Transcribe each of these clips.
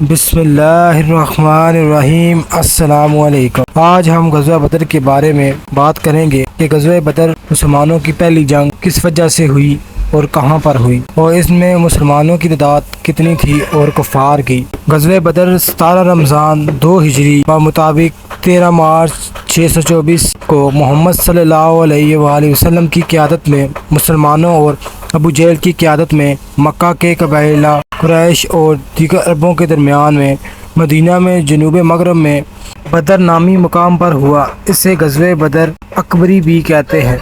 بسم اللہ الرحمن الرحیم۔ السلام علیکم۔ آج ہم غزوہ بدر کے بارے میں بات کریں گے کہ غزوہ بدر مسلمانوں کی پہلی جنگ کس وجہ سے ہوئی اور کہاں پر ہوئی، اور اس میں مسلمانوں کی تعداد کتنی تھی اور کفار کی۔ غزوہ بدر 17 رمضان 2 ہجری مطابق 13 مارچ 624 کو محمد صلی اللہ علیہ وآلہ وسلم کی قیادت میں مسلمانوں اور ابو جہل کی قیادت میں مکہ کے قبائلہ قریش اور دیگر عربوں کے درمیان میں مدینہ میں جنوب مغرب میں بدر نامی مقام پر ہوا۔ اسے غزوہ بدر اکبری بھی کہتے ہیں۔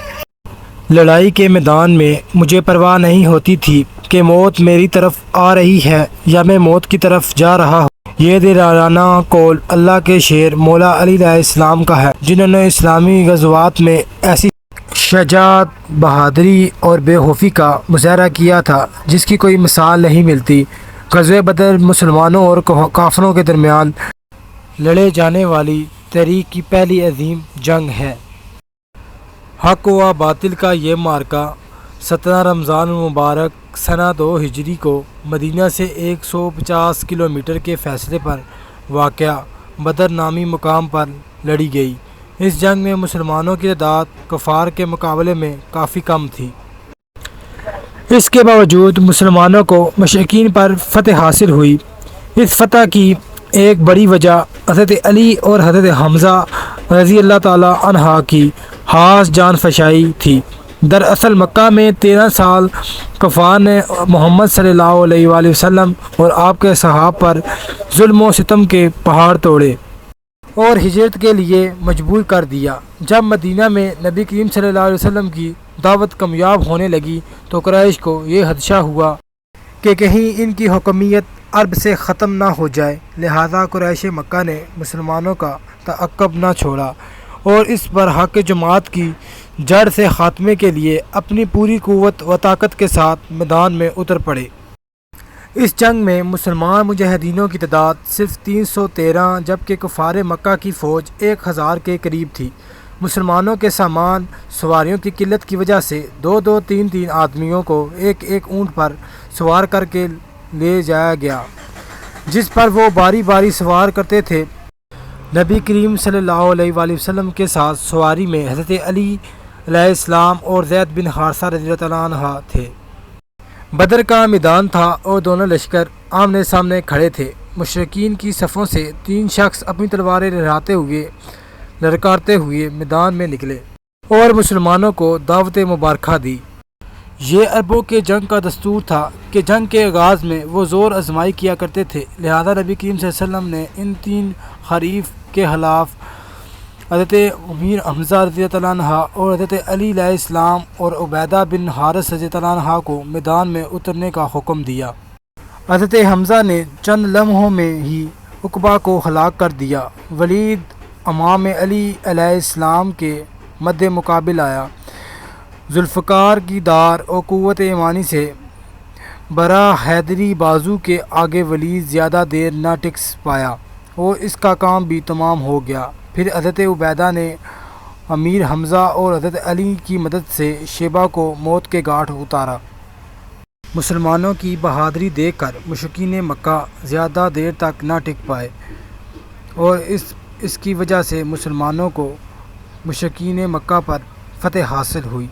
لڑائی کے میدان میں مجھے پرواہ نہیں ہوتی تھی کہ موت میری طرف آ رہی ہے یا میں موت کی طرف جا رہا ہوں۔ یہ دلانہ قول اللہ کے شیر مولا علی علیہ السلام کا ہے، جنہوں نے اسلامی غزوات میں ایسی شجاعت، بہادری اور بے خوفی کا مظاہرہ کیا تھا جس کی کوئی مثال نہیں ملتی۔ غزوہ بدر مسلمانوں اور کافروں کے درمیان لڑے جانے والی تاریخ کی پہلی عظیم جنگ ہے۔ حق و باطل کا یہ معرکہ 17 رمضان المبارک سنہ 2 ہجری کو مدینہ سے 150 کلومیٹر کے فاصلے پر واقع بدر نامی مقام پر لڑی گئی۔ اس جنگ میں مسلمانوں کی تعداد کفار کے مقابلے میں کافی کم تھی۔ اس کے باوجود مسلمانوں کو مشرکین پر فتح حاصل ہوئی۔ اس فتح کی ایک بڑی وجہ حضرت علی اور حضرت حمزہ رضی اللہ تعالی عنہ کی خاص جان فشائی تھی۔ دراصل مکہ میں 13 سال کفار نے محمد صلی اللہ علیہ وآلہ وسلم اور آپ کے صحابہ پر ظلم و ستم کے پہاڑ توڑے اور ہجرت کے لیے مجبور کر دیا۔ جب مدینہ میں نبی کریم صلی اللہ علیہ وسلم کی دعوت کامیاب ہونے لگی تو قریش کو یہ خدشہ ہوا کہ کہیں ان کی حکمیت عرب سے ختم نہ ہو جائے، لہذا قریش مکہ نے مسلمانوں کا تعاقب نہ چھوڑا اور اس پر حق جماعت کی جڑ سے خاتمے کے لیے اپنی پوری قوت و طاقت کے ساتھ میدان میں اتر پڑے۔ اس جنگ میں مسلمان مجاہدینوں کی تعداد صرف 313 جبکہ کفار مکہ کی فوج 1000 کے قریب تھی۔ مسلمانوں کے سامان سواریوں کی قلت کی وجہ سے 2-2 3-3 آدمیوں کو ایک اونٹ پر سوار کر کے لے جایا گیا، جس پر وہ باری باری سوار کرتے تھے۔ نبی کریم صلی اللہ علیہ وآلہ وسلم کے ساتھ سواری میں حضرت علی علیہ السلام اور زید بن حارثہ رضی اللہ عنہ تھے۔ بدر کا میدان تھا اور دونوں لشکر آمنے سامنے کھڑے تھے۔ مشرکین کی صفوں سے 3 شخص اپنی تلواریں لڑکاتے ہوئے میدان میں نکلے اور مسلمانوں کو دعوت مبارکہ دی۔ یہ عربوں کے جنگ کا دستور تھا کہ جنگ کے آغاز میں وہ زور آزمائی کیا کرتے تھے، لہذا نبی کریم صلی اللہ علیہ وسلم نے ان 3 حریف کے خلاف حضرت امیر حمزہ رضی اللہ عنہ اور حضرت علی علیہ السلام اور عبیدہ بن حارث رضی اللہ عنہ کو میدان میں اترنے کا حکم دیا۔ حضرت حمزہ نے چند لمحوں میں ہی عقبہ کو ہلاک کر دیا۔ ولید امام علی علیہ السلام کے مد مقابل آیا۔ ذوالفقار کی دار اور قوت ایمانی سے برا حیدری بازو کے آگے ولید زیادہ دیر نہ ٹک پایا اور اس کا کام بھی تمام ہو گیا۔ پھر حضرت عبیدہ نے امیر حمزہ اور حضرت علی کی مدد سے شیبہ کو موت کے گھاٹ اتارا۔ مسلمانوں کی بہادری دیکھ کر مشرکین مکہ زیادہ دیر تک نہ ٹک پائے اور اس کی وجہ سے مسلمانوں کو مشرکین مکہ پر فتح حاصل ہوئی۔